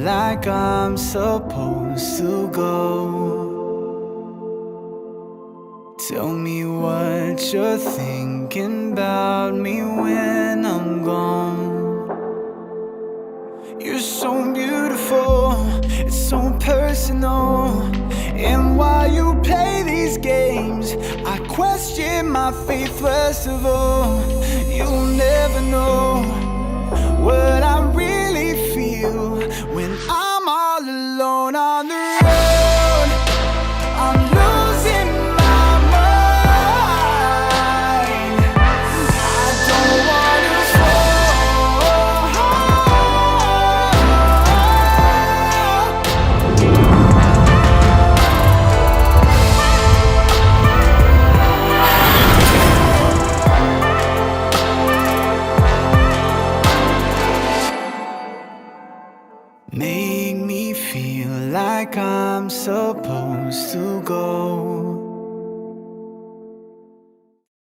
like I'm supposed to go. Tell me what you're thinking about me when I'm gone. You're so beautiful, it's so personal. And while you play these games, I question my faith first of all. You'll never know what I really feel when I'm all alone on the road. I'm losing my mind. I don't wanna make me feel like I'm supposed to go.